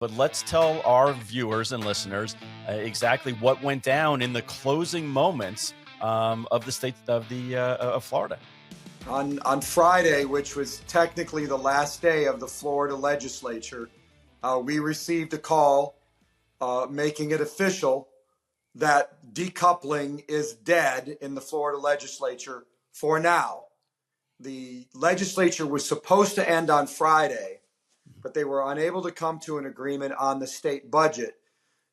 But let's tell our viewers and listeners exactly what went down in the closing moments of the state of Florida. On Friday, which was technically the last day of the Florida legislature, we received a call making it official that decoupling is dead in the Florida legislature for now. The legislature was supposed to end on Friday, but they were unable to come to an agreement on the state budget.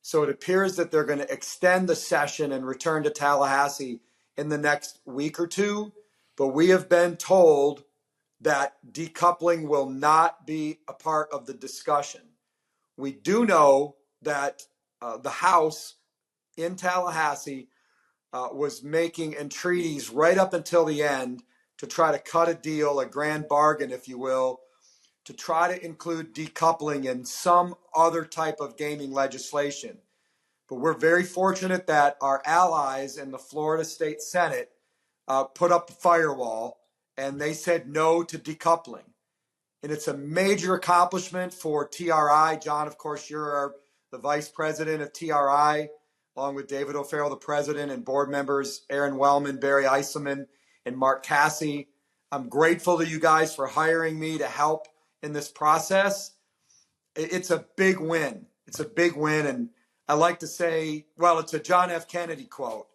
So it appears that they're going to extend the session and return to Tallahassee in the next week or two. But we have been told that decoupling will not be a part of the discussion. We do know that the House in Tallahassee was making entreaties right up until the end to try to cut a deal, a grand bargain, if you will, to try to include decoupling in some other type of gaming legislation. But we're very fortunate that our allies in the Florida State Senate put up the firewall, and they said no to decoupling. And it's a major accomplishment for TRI. John, of course, you're the vice president of TRI, along with David O'Farrell, the president, and board members Aaron Wellman, Barry Eiselman, and Mark Cassie. I'm grateful to you guys for hiring me to help in this process. It's a big win. It's a big win. And I like to say, well, it's a John F. Kennedy quote.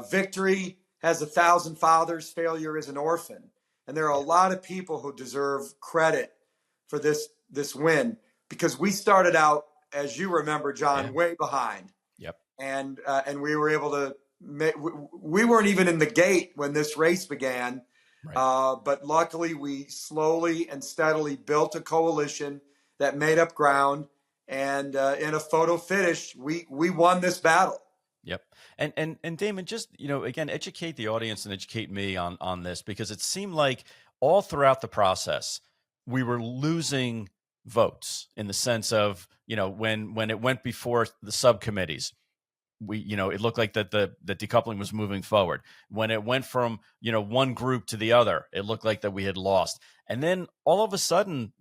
Victory has 1,000 fathers, failure is an orphan. And there are a lot of people who deserve credit for this win, because we started out, as you remember, John, way behind. Yep. And we were able to we weren't even in the gate when this race began. Right. But luckily, we slowly and steadily built a coalition that made up ground. And in a photo finish, we won this battle. Yep. And Damon, just, again, educate the audience and educate me on this, because it seemed like all throughout the process, we were losing votes in the sense of, when it went before the subcommittees, it looked like that the decoupling was moving forward. When it went from, one group to the other, it looked like that we had lost. And then all of a sudden,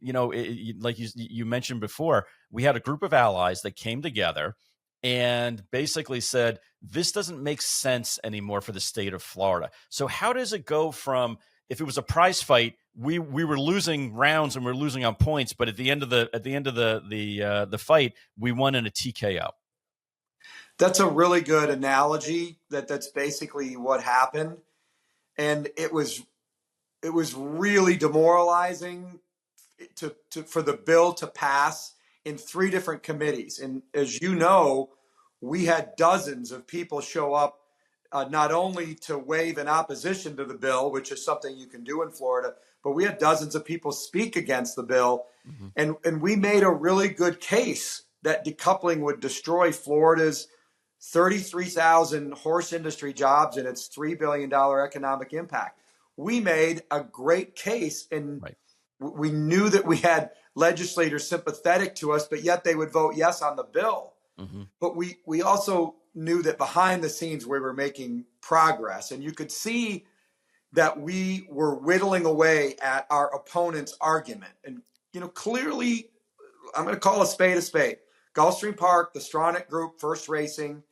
like you mentioned before, we had a group of allies that came together and basically said, this doesn't make sense anymore for the state of Florida. So how does it go from, if it was a prize fight, we were losing rounds and we were losing on points, but at the end of the fight, we won in a TKO? That's a really good analogy. That's basically what happened. And it was really demoralizing for the bill to pass in 3 different committees. And as you know, we had dozens of people show up, not only to wave in opposition to the bill, which is something you can do in Florida, but we had dozens of people speak against the bill. Mm-hmm. And we made a really good case that decoupling would destroy Florida's 33,000 horse industry jobs and its $3 billion economic impact. We made a great case, and we knew that we had legislators sympathetic to us, but yet they would vote yes on the bill. Mm-hmm. But we also knew that behind the scenes we were making progress, and you could see that we were whittling away at our opponent's argument. And, clearly, I'm going to call a spade a spade. Gulfstream Park, the Stronach Group, First Racing,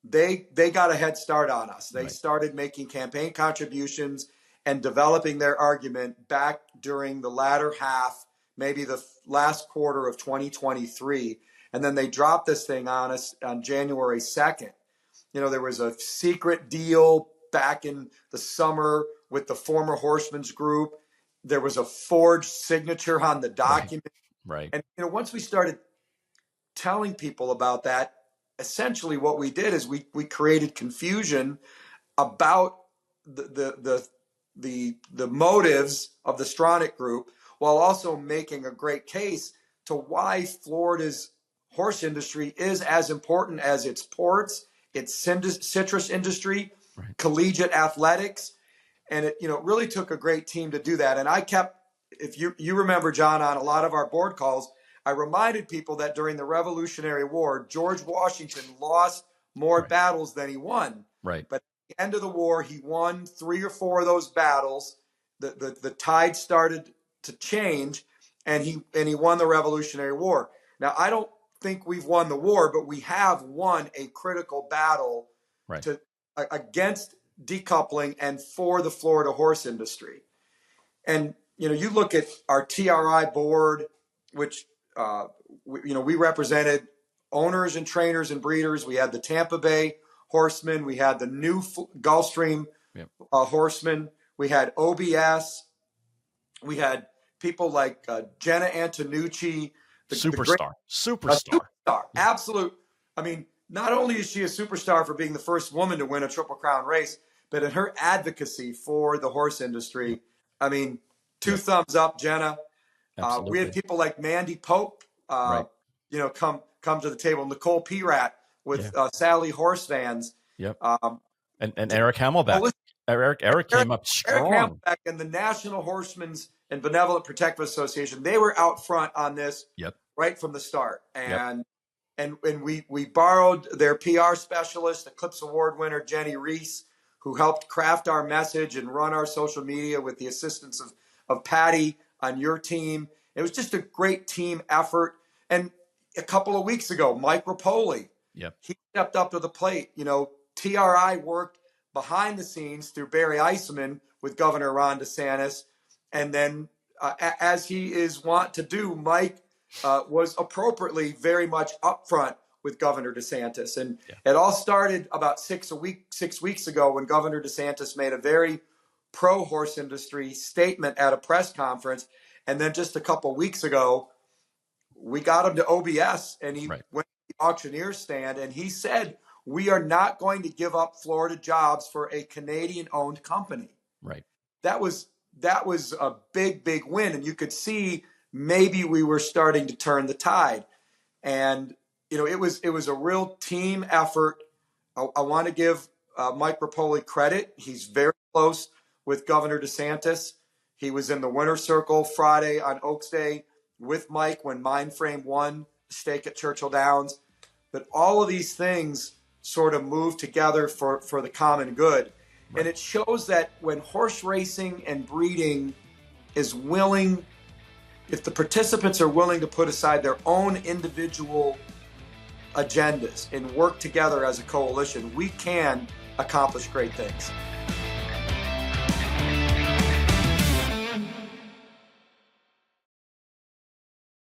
they got a head start on us. They started making campaign contributions and developing their argument back during the latter half, maybe the last quarter of 2023. And then they dropped this thing on us on January 2nd. There was a secret deal back in the summer with the former Horsemen's Group. There was a forged signature on the document. Right. And, once we started telling people about that, essentially what we did is we created confusion about the motives of the Stronach Group, while also making a great case to why Florida's horse industry is as important as its ports, its citrus industry, collegiate athletics. And it really took a great team to do that. And I kept, if you remember, John, on a lot of our board calls, I reminded people that during the Revolutionary War, George Washington lost more battles than he won. Right. But at the end of the war, he won 3 or 4 of those battles. The tide started to change, and he won the Revolutionary War. Now, I don't think we've won the war, but we have won a critical battle Right. to against decoupling and for the Florida horse industry. And you look at our TRI board, which we represented owners and trainers and breeders. We had the Tampa Bay horsemen, we had the new Gulfstream horsemen, we had OBS, we had people like Jenna Antonucci, superstar. Absolute. I mean, not only is she a superstar for being the first woman to win a Triple Crown race, but in her advocacy for the horse industry, I mean, two thumbs up, Jenna. We had people like Mandy Pope, come to the table. Nicole Pirat with Sally Horse Vans. Yep. And Eric Hamelbeck. Eric came up strong. Eric Hamelbeck and the National Horsemen's and Benevolent Protective Association, they were out front on this right from the start. And we borrowed their PR specialist, Eclipse Award winner Jenny Reese, who helped craft our message and run our social media with the assistance of Patty on your team. It was just a great team effort. And a couple of weeks ago, Mike Rapoli, he stepped up to the plate. TRI worked behind the scenes through Barry Eisenman with Governor Ron DeSantis. And then, as he is wont to do, Mike was appropriately very much upfront with Governor DeSantis. And it all started about 6 weeks ago when Governor DeSantis made a very pro-horse industry statement at a press conference. And then just a couple of weeks ago, we got him to OBS and he went to the auctioneer stand and he said, we are not going to give up Florida jobs for a Canadian-owned company. Right. That was a big, big win. And you could see maybe we were starting to turn the tide. And, it was a real team effort. I want to give Mike Rapoli credit. He's very close with Governor DeSantis. He was in the winner's circle Friday on Oaks Day with Mike when Mindframe won the stake at Churchill Downs. But all of these things sort of move together for the common good. Right. And it shows that when horse racing and breeding is willing, if the participants are willing to put aside their own individual agendas and work together as a coalition, we can accomplish great things.